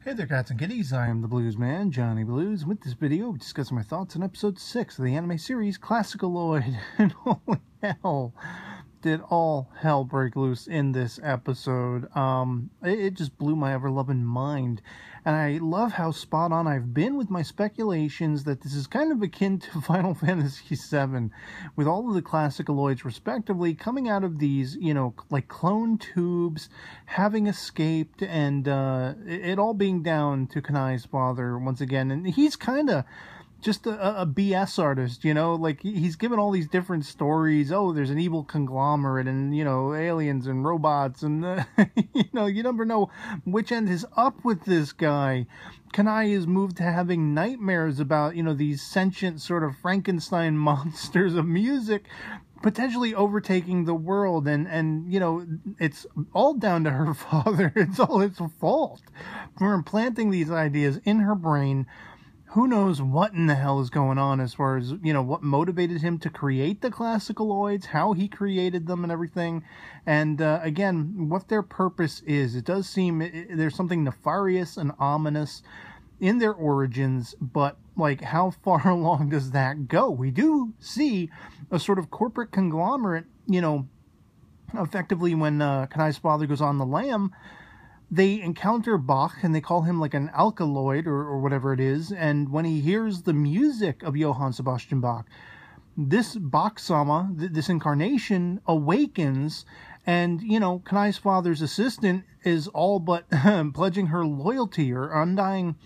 Hey there, cats and kitties. I am the Blues Man, Johnny Blues. With this video, we discuss my thoughts on episode 6 of the anime series ClassicaLoid. And holy hell, did all hell break loose in this episode. It just blew my ever-loving mind. And I love how spot on I've been with my speculations that this is kind of akin to Final Fantasy VII, with all of the ClassicaLoids respectively coming out of these, like clone tubes, having escaped, and it all being down to Kanai's father once again. And he's kind of just a BS artist, like he's given all these different stories. Oh, there's an evil conglomerate and, aliens and robots and, you never know which end is up with this guy. Kanai is moved to having nightmares about, these sentient sort of Frankenstein monsters of music potentially overtaking the world, and it's all down to her father. It's all his fault for implanting these ideas in her brain. Who knows what in the hell is going on as far as, what motivated him to create the ClassicaLoids, how he created them and everything. And, again, what their purpose is. It does seem there's something nefarious and ominous in their origins, but, like, how far along does that go? We do see a sort of corporate conglomerate, effectively when Kanai's father goes on the lam. They encounter Bach, and they call him like an alkaloid or whatever it is, and when he hears the music of Johann Sebastian Bach, this Bach-sama, this incarnation, awakens, and, Kanai's father's assistant is all but pledging her loyalty or undying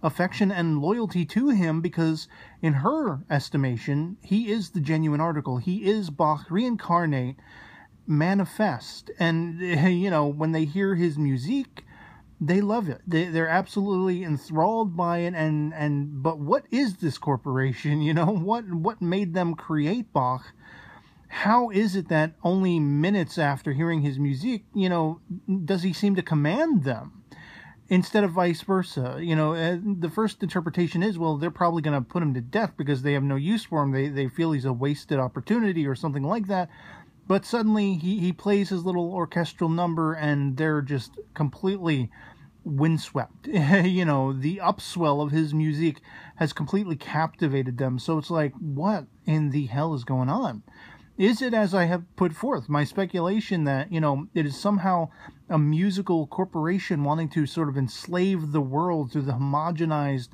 affection and loyalty to him, because in her estimation, he is the genuine article. He is Bach reincarnate, manifest, and when they hear his music, they love it. They're absolutely enthralled by it. But what is this corporation? What made them create Bach? How is it that only minutes after hearing his music, does he seem to command them instead of vice versa? The first interpretation is, well, they're probably going to put him to death because they have no use for him. They feel he's a wasted opportunity or something like that. But suddenly he plays his little orchestral number and they're just completely windswept. The upswell of his music has completely captivated them. So it's like, what in the hell is going on? Is it, as I have put forth, my speculation that, it is somehow a musical corporation wanting to sort of enslave the world through the homogenized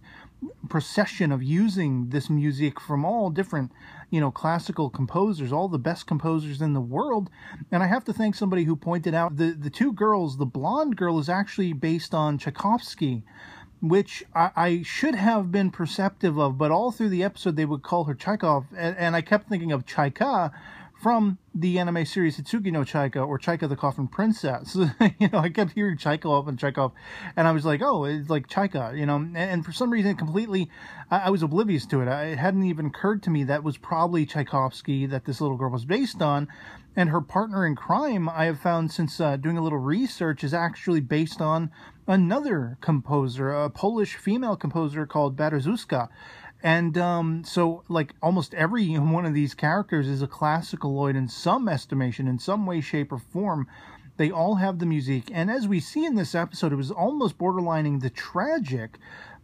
procession of using this music from all different, classical composers, all the best composers in the world? And I have to thank somebody who pointed out the two girls, the blonde girl is actually based on Tchaikovsky, which I should have been perceptive of, but all through the episode they would call her Chekhov, and I kept thinking of Chaika from the anime series Hitsugi no Chaika, or Chaika the Coffin Princess. I kept hearing Chekhov, and I was like, oh, it's like Chaika, and for some reason completely, I was oblivious to it. It hadn't even occurred to me that was probably Tchaikovsky that this little girl was based on. And her partner in crime, I have found since doing a little research, is actually based on another composer, a Polish female composer called Berezowska. And so, like, almost every one of these characters is a ClassicaLoid in some estimation, in some way, shape, or form. They all have the music. And as we see in this episode, it was almost borderlining the tragic,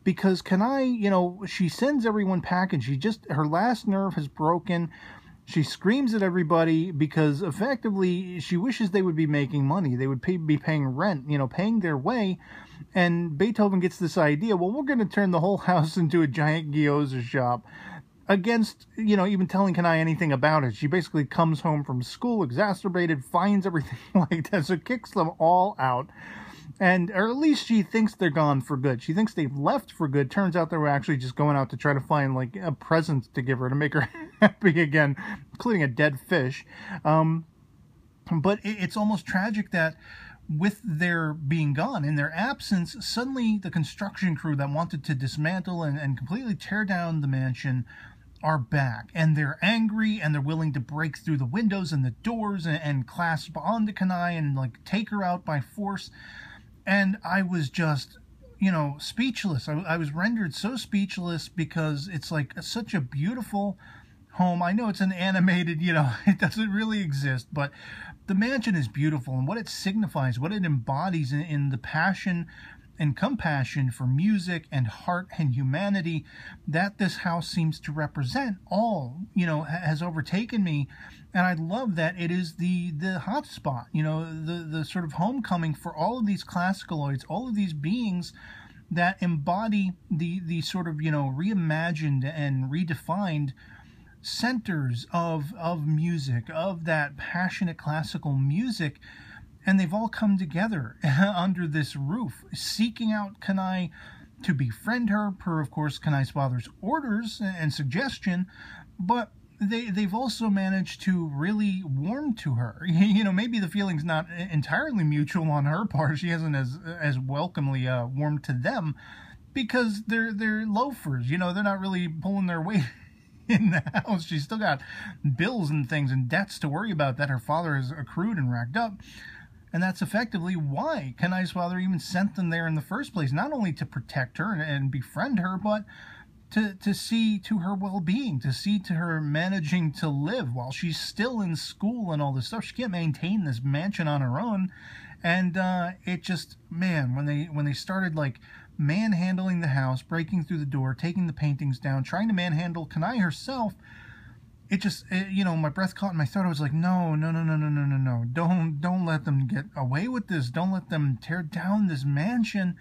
because Kanai, she sends everyone packing. Her last nerve has broken. She screams at everybody because effectively she wishes they would be making money. They would be paying rent, paying their way. And Beethoven gets this idea, well, we're going to turn the whole house into a giant gyoza shop, against, even telling Kanai anything about it. She basically comes home from school exacerbated, finds everything like that, so kicks them all out. Or at least she thinks they're gone for good. She thinks they've left for good. Turns out they were actually just going out to try to find, like, a present to give her to make her happy again, including a dead fish. But it's almost tragic that with their being gone, in their absence, suddenly the construction crew that wanted to dismantle and completely tear down the mansion are back, and they're angry, and they're willing to break through the windows and the doors and clasp onto Kanai and, like, take her out by force. And I was just, speechless. I was rendered so speechless, because it's like such a beautiful home. I know it's an animated, it doesn't really exist, but the mansion is beautiful, and what it signifies, what it embodies in the passion and compassion for music and heart and humanity that this house seems to represent all, has overtaken me. And I love that it is the hotspot, the sort of homecoming for all of these ClassicaLoids, all of these beings that embody the sort of, reimagined and redefined centers of music, of that passionate classical music. And they've all come together under this roof, seeking out Kanai to befriend her, per, of course, Kanai's father's orders and suggestion. But they've also managed to really warm to her. Maybe the feeling's not entirely mutual on her part. She hasn't as welcomely warmed to them, because they're loafers. They're not really pulling their weight in the house. She's still got bills and things and debts to worry about that her father has accrued and racked up. And that's effectively why Kanai's father even sent them there in the first place, not only to protect her and befriend her, but to see to her well-being, to see to her managing to live while she's still in school and all this stuff. She can't maintain this mansion on her own. And it just, man, when they started like manhandling the house, breaking through the door, taking the paintings down, trying to manhandle Kanai herself, it just, my breath caught in my throat. I was like, no, don't let them get away with this. Don't let them tear down this mansion.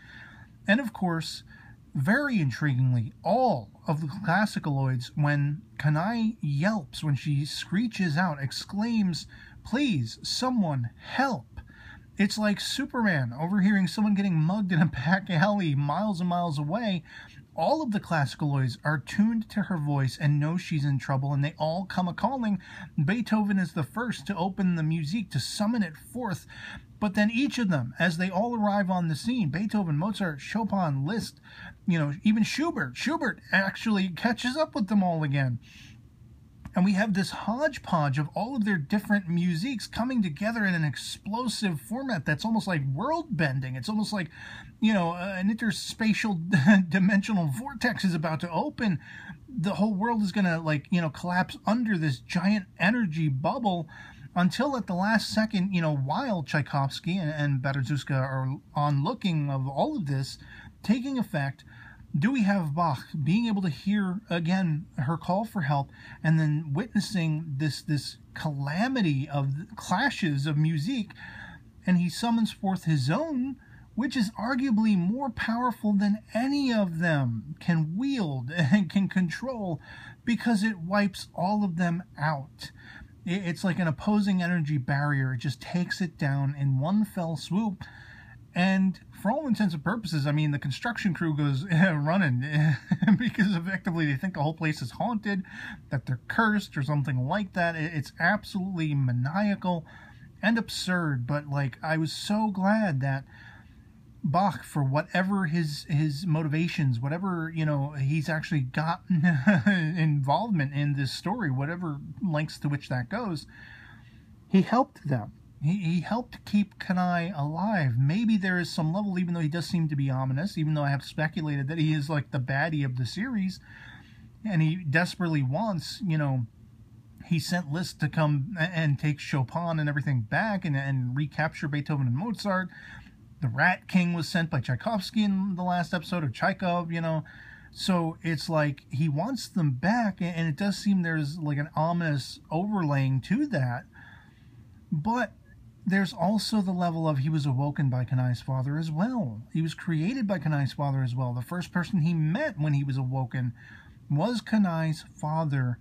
And of course, very intriguingly, all of the ClassicaLoids, when Kanai yelps, when she screeches out, exclaims, "Please, someone help!" It's like Superman overhearing someone getting mugged in a back alley miles and miles away. All of the ClassicaLoids are tuned to her voice and know she's in trouble, and they all come a-calling. Beethoven is the first to open the musique, to summon it forth. But then each of them, as they all arrive on the scene, Beethoven, Mozart, Chopin, Liszt, even Schubert actually catches up with them all again. And we have this hodgepodge of all of their different musiques coming together in an explosive format that's almost like world-bending. It's almost like, an interspatial dimensional vortex is about to open. The whole world is going to, collapse under this giant energy bubble, until at the last second, while Tchaikovsky and Berezowska are onlooking of all of this taking effect, do we have Bach being able to hear, again, her call for help, and then witnessing this calamity of clashes of musique, and he summons forth his own, which is arguably more powerful than any of them can wield and can control, because it wipes all of them out. It's like an opposing energy barrier. It just takes it down in one fell swoop. And for all intents and purposes, I mean, the construction crew goes running because effectively they think the whole place is haunted, that they're cursed or something like that. It's absolutely maniacal and absurd. But I was so glad that Bach, for whatever his motivations, whatever, he's actually gotten involvement in this story, whatever lengths to which that goes, he helped them. He helped keep Kanai alive. Maybe there is some level, even though he does seem to be ominous, even though I have speculated that he is like the baddie of the series, and he desperately wants, he sent Liszt to come and take Chopin and everything back and recapture Beethoven and Mozart. The Rat King was sent by Tchaikovsky in the last episode, or Tchaikov, So it's like he wants them back, and it does seem there's like an ominous overlaying to that. But there's also the level of he was awoken by Kanai's father as well. He was created by Kanai's father as well. The first person he met when he was awoken was Kanai's father.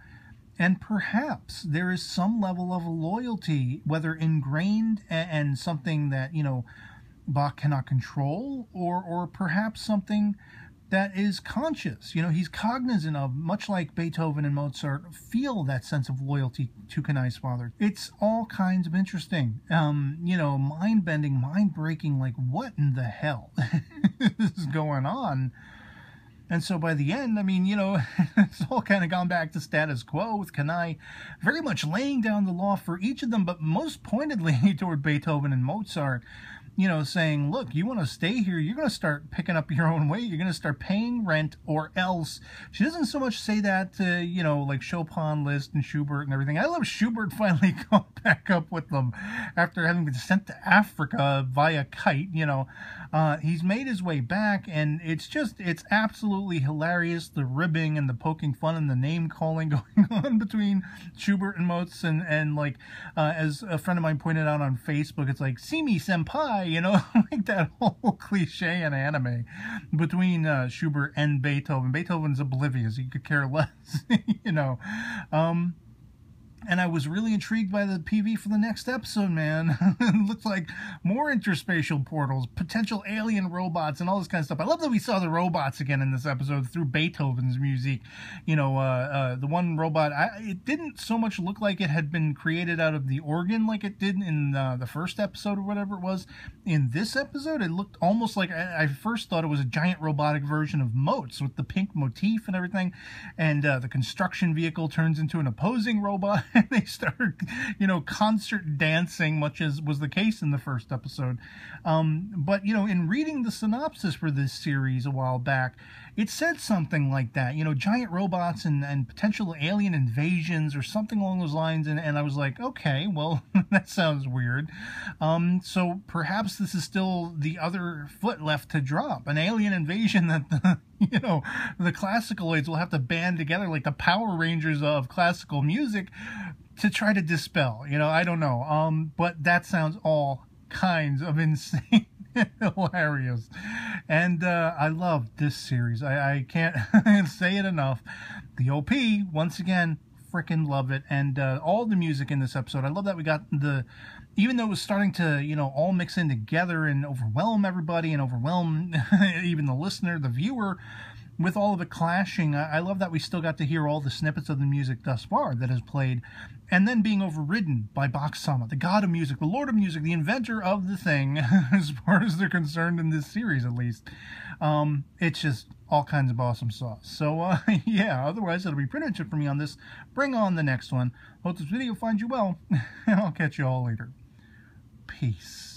And perhaps there is some level of loyalty, whether ingrained and something that, Bach cannot control, or perhaps something that is conscious. He's cognizant of, much like Beethoven and Mozart feel that sense of loyalty to Kanai's father. It's all kinds of interesting, mind-bending, mind-breaking, like what in the hell is going on? And so by the end, I mean, it's all kind of gone back to status quo, with Kanai very much laying down the law for each of them, but most pointedly toward Beethoven and Mozart. you know, saying, look, you want to stay here, you're going to start picking up your own weight, you're going to start paying rent, or else. She doesn't so much say that to, you know, like Chopin, Liszt, and Schubert and everything. I love Schubert finally going back up with them after having been sent to Africa via kite, you know. He's made his way back, and it's absolutely hilarious, the ribbing and the poking fun and the name calling going on between Schubert and Mozart, and like, as a friend of mine pointed out on Facebook, it's like, see me senpai, you know, like that whole cliche in anime between Schubert and Beethoven. Beethoven's oblivious, he could care less, you know. And I was really intrigued by the PV for the next episode, man. It looks like more interspatial portals, potential alien robots, and all this kind of stuff. I love that we saw the robots again in this episode through Beethoven's music. You know, the one robot, it didn't so much look like it had been created out of the organ like it did in the first episode or whatever it was. In this episode, it looked almost like, I first thought it was a giant robotic version of Mozart with the pink motif and everything. And the construction vehicle turns into an opposing robot. And they start, you know, concert dancing, much as was the case in the first episode. But, you know, in reading the synopsis for this series a while back, it said something like that, you know, giant robots and potential alien invasions or something along those lines. And I was like, okay, well, that sounds weird. So perhaps this is still the other foot left to drop, an alien invasion that you know, the ClassicaLoids will have to band together like the Power Rangers of classical music to try to dispel. You know, I don't know. But that sounds all kinds of insane. Hilarious. And I love this series. I can't say it enough. The OP, once again, freaking love it. And all the music in this episode, I love that we got even though it was starting to, you know, all mix in together and overwhelm everybody and overwhelm even the listener, the viewer, with all of it clashing, I love that we still got to hear all the snippets of the music thus far that has played, and then being overridden by Bach-sama, the god of music, the lord of music, the inventor of the thing, as far as they're concerned in this series, at least. It's just all kinds of awesome sauce. So, yeah, otherwise, that'll be pretty much it for me on this. Bring on the next one. Hope this video finds you well, and I'll catch you all later. Peace.